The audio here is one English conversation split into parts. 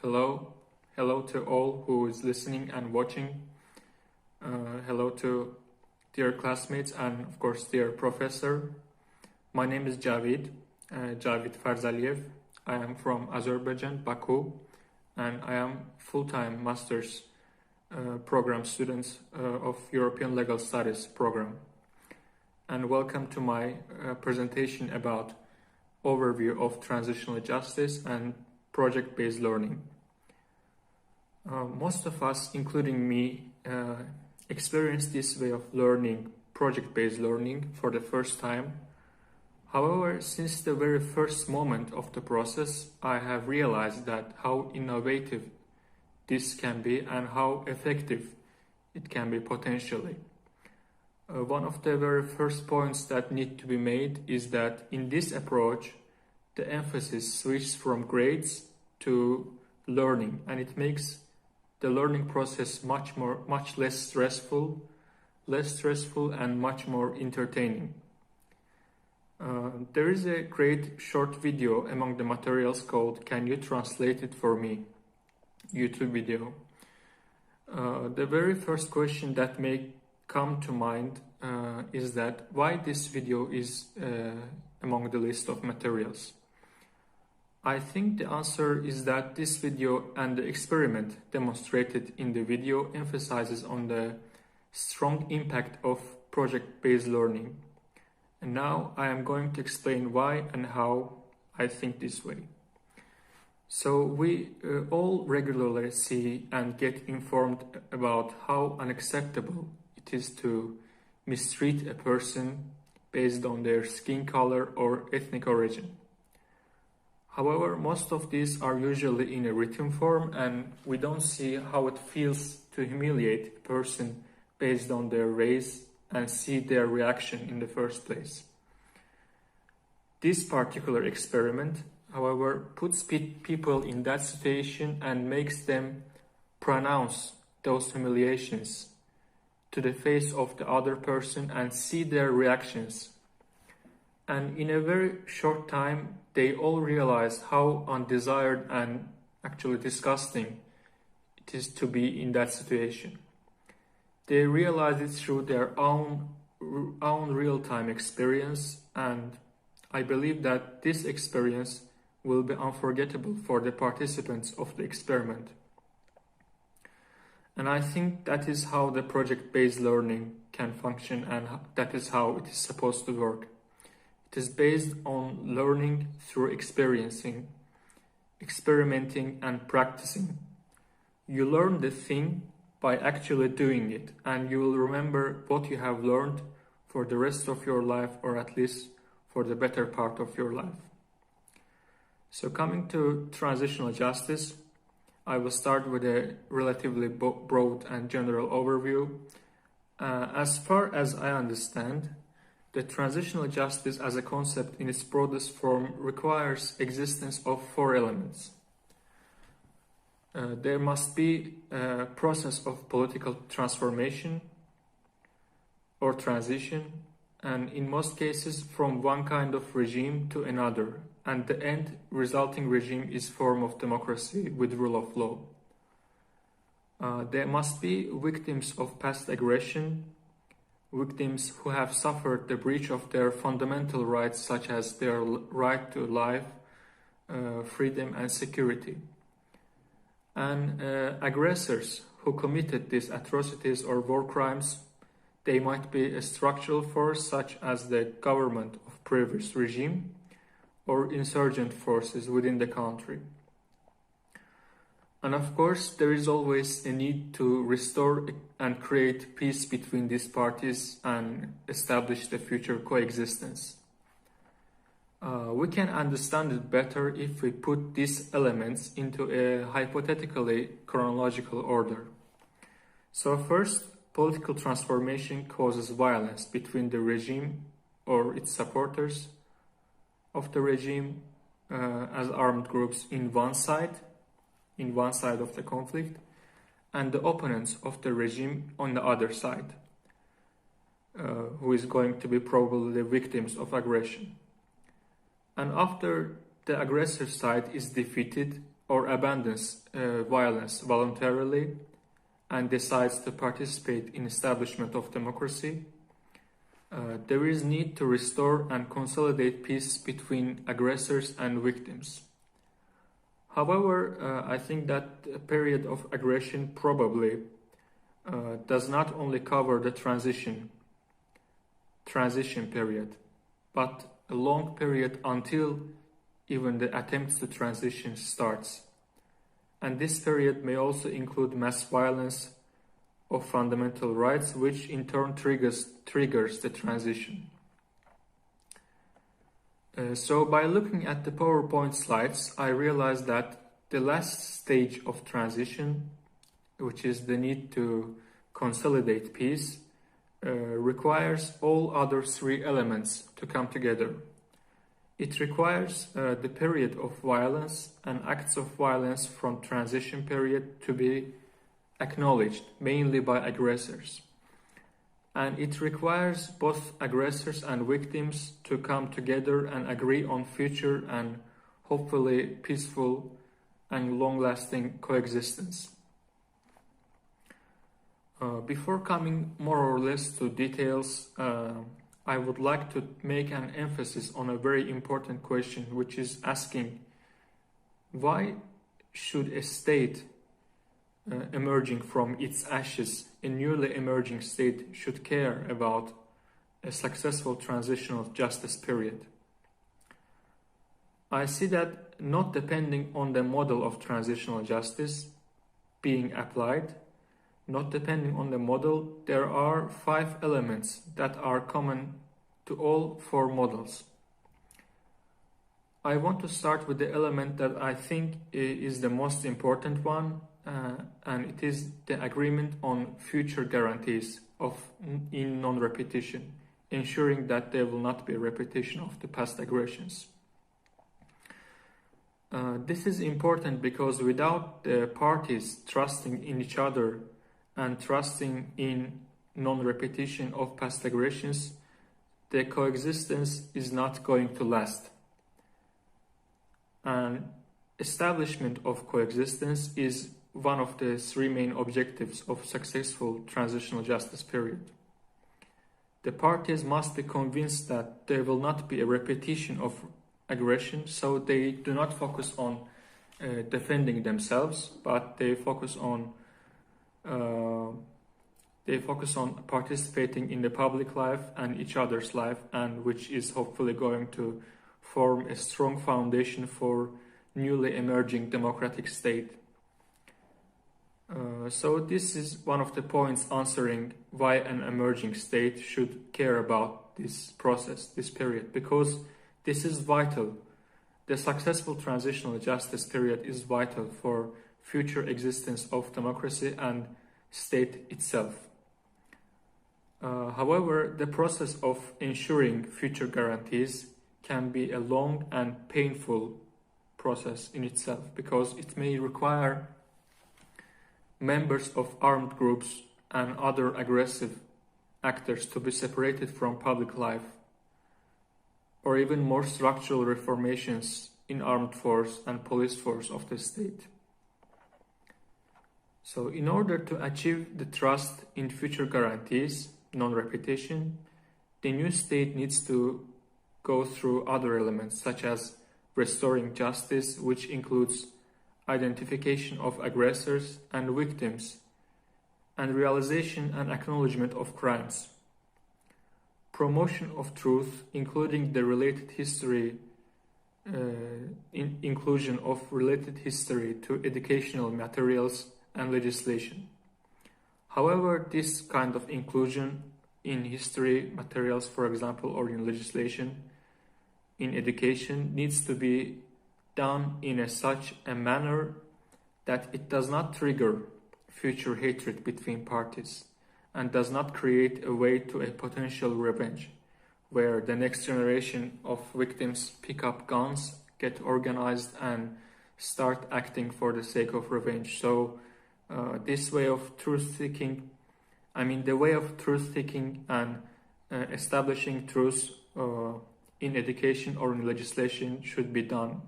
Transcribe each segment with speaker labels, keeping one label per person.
Speaker 1: Hello, hello to all who is listening and watching. Hello to dear classmates and of course dear professor. My name is Javid Farzaliev. I am from Azerbaijan, Baku, and I am full-time master's program student of European Legal Studies program. And welcome to my presentation about overview of transitional justice and project-based learning. Most of us, including me, experience this way of learning, project-based learning, for the first time. However, since the very first moment of the process, I have realized that how innovative this can be and how effective it can be potentially. One of the very first points that need to be made is that in this approach, the emphasis switches from grades to learning, and it makes the learning process much less stressful and much more entertaining. There is a great short video among the materials called "Can you translate it for me?" YouTube video. The very first question that may come to mind is that why this video is among the list of materials. I think the answer is that this video and the experiment demonstrated in the video emphasizes on the strong impact of project-based learning. And now I am going to explain why and how I think this way. So we all regularly see and get informed about how unacceptable it is to mistreat a person based on their skin color or ethnic origin. However, most of these are usually in a written form, and we don't see how it feels to humiliate a person based on their race and see their reaction in the first place. This particular experiment, however, puts people in that situation and makes them pronounce those humiliations to the face of the other person and see their reactions. And in a very short time, they all realize how undesired and actually disgusting it is to be in that situation. They realize it through their own real-time experience, and I believe that this experience will be unforgettable for the participants of the experiment. And I think that is how the project-based learning can function, and that is how it is supposed to work. It is based on learning through experiencing, experimenting, and practicing. You learn the thing by actually doing it, and you will remember what you have learned for the rest of your life, or at least for the better part of your life. So coming to transitional justice, I will start with a relatively broad and general overview. As far as I understand, the transitional justice as a concept in its broadest form requires existence of four elements. There must be a process of political transformation or transition, and in most cases from one kind of regime to another, and the end resulting regime is form of democracy with rule of law. There must be victims of past aggression, victims who have suffered the breach of their fundamental rights, such as their right to life, freedom and security. And aggressors who committed these atrocities or war crimes, they might be a structural force such as the government of previous regime or insurgent forces within the country. And of course, there is always a need to restore and create peace between these parties and establish the future coexistence. We can understand it better if we put these elements into a hypothetically chronological order. So first, political transformation causes violence between the regime or its supporters of the regime as armed groups in one side of the conflict, and the opponents of the regime on the other side, who is going to be probably the victims of aggression. And after the aggressive side is defeated, or abandons violence voluntarily and decides to participate in establishment of democracy, there is need to restore and consolidate peace between aggressors and victims. However, I think that a period of aggression probably does not only cover the transition period, but a long period until even the attempts to transition starts. And this period may also include mass violence of fundamental rights, which in turn triggers the transition. So by looking at the PowerPoint slides, I realized that the last stage of transition, which is the need to consolidate peace, requires all other three elements to come together. It requires the period of violence and acts of violence from transition period to be acknowledged, mainly by aggressors. And it requires both aggressors and victims to come together and agree on future and hopefully peaceful and long-lasting coexistence. Before coming more or less to details, I would like to make an emphasis on a very important question, which is asking, why should a state emerging from its ashes, a newly emerging state, should care about a successful transitional justice period? I see that not depending on the model of transitional justice being applied, not depending on the model, there are 5 elements that are common to all 4 models. I want to start with the element that I think is the most important one, and it is the agreement on future guarantees in non-repetition, ensuring that there will not be a repetition of the past aggressions. This is important because without the parties trusting in each other and trusting in non-repetition of past aggressions, the coexistence is not going to last. And establishment of coexistence is one of the 3 main objectives of successful transitional justice period. The parties must be convinced that there will not be a repetition of aggression, so they do not focus on defending themselves, but they focus on participating in the public life and each other's life, and which is hopefully going to form a strong foundation for newly emerging democratic state. So this is one of the points answering why an emerging state should care about this process, this period, because this is vital. The successful transitional justice period is vital for future existence of democracy and state itself. However, the process of ensuring future guarantees can be a long and painful process in itself, because it may require members of armed groups and other aggressive actors to be separated from public life, or even more structural reformations in armed force and police force of the state. So in order to achieve the trust in future guarantees, non-repetition, the new state needs to go through other elements such as restoring justice, which includes identification of aggressors and victims, and realization and acknowledgement of crimes. Promotion of truth, including the related history, inclusion of related history to educational materials and legislation. However, this kind of inclusion in history materials, for example, or in legislation, in education, needs to be done in such a manner that it does not trigger future hatred between parties and does not create a way to a potential revenge, where the next generation of victims pick up guns, get organized, and start acting for the sake of revenge. So this way of truth-seeking, the way of truth-seeking and establishing truth in education or in legislation should be done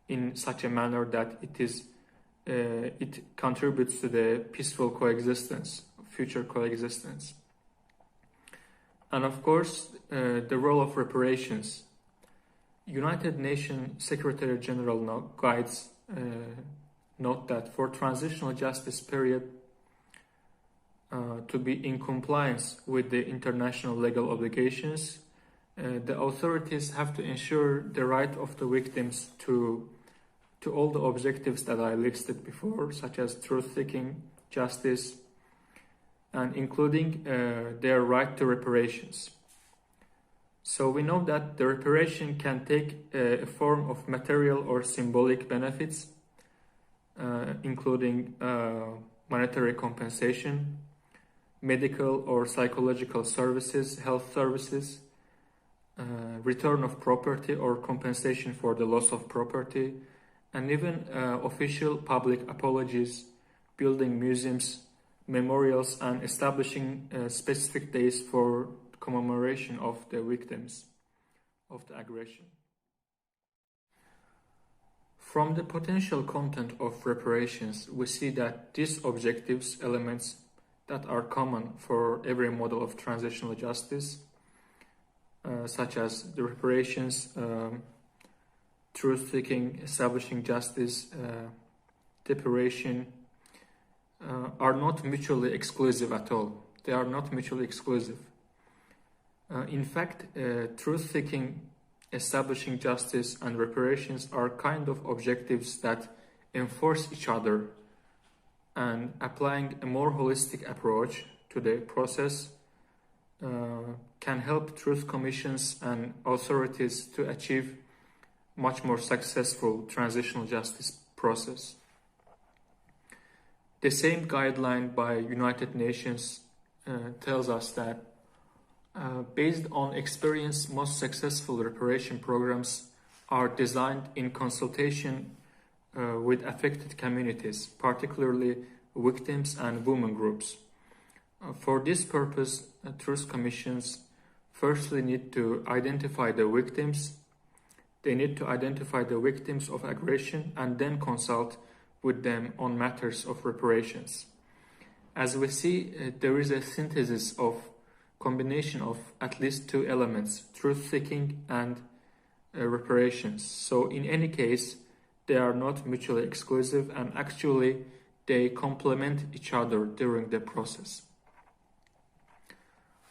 Speaker 1: in such a manner that it contributes to the peaceful coexistence, future coexistence. And of course, the role of reparations. United Nations Secretary General guides note that for transitional justice period to be in compliance with the international legal obligations, the authorities have to ensure the right of the victims to all the objectives that I listed before, such as truth-seeking, justice, and including their right to reparations. So we know that the reparation can take a form of material or symbolic benefits, including monetary compensation, medical or psychological services, health services, return of property or compensation for the loss of property, and even official public apologies, building museums, memorials, and establishing specific days for commemoration of the victims of the aggression. From the potential content of reparations, we see that these objectives, elements that are common for every model of transitional justice, such as the reparations, truth-seeking, establishing justice, reparation, are not mutually exclusive at all. They are not mutually exclusive. In fact, truth-seeking, establishing justice, and reparations are kind of objectives that enforce each other, and applying a more holistic approach to the process can help truth commissions and authorities to achieve much more successful transitional justice process. The same guideline by United Nations tells us that based on experience, most successful reparation programs are designed in consultation with affected communities, particularly victims and women groups. For this purpose, truth commissions firstly need to identify the victims. They need to identify the victims of aggression and then consult with them on matters of reparations. As we see, there is a synthesis of combination of at least two elements, truth-seeking and reparations. So in any case, they are not mutually exclusive, and actually they complement each other during the process.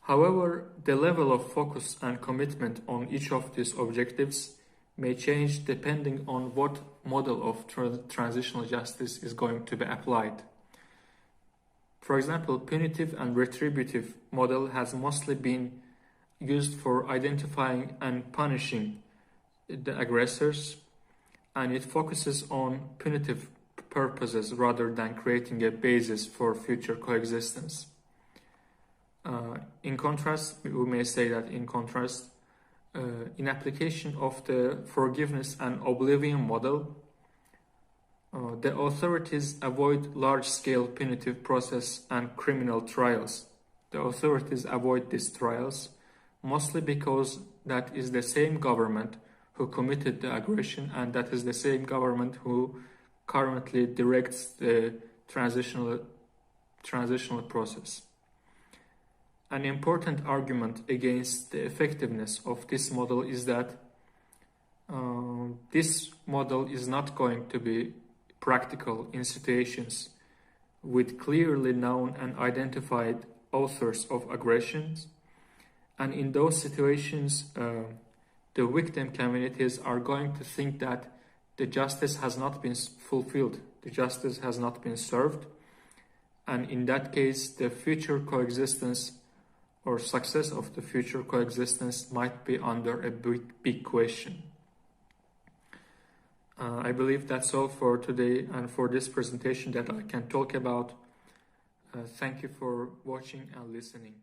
Speaker 1: However, the level of focus and commitment on each of these objectives may change depending on what model of transitional justice is going to be applied. For example, punitive and retributive model has mostly been used for identifying and punishing the aggressors, and it focuses on punitive purposes rather than creating a basis for future coexistence. In contrast, we may say that in application of the forgiveness and oblivion model, the authorities avoid large-scale punitive process and criminal trials. The authorities avoid these trials mostly because that is the same government who committed the aggression, and that is the same government who currently directs the transitional process. An important argument against the effectiveness of this model is that this model is not going to be practical in situations with clearly known and identified authors of aggressions, and in those situations the victim communities are going to think that the justice has not been fulfilled, the justice has not been served, and in that case the future coexistence or success of the future coexistence might be under a big question. I believe that's all for today and for this presentation that I can talk about. Thank you for watching and listening.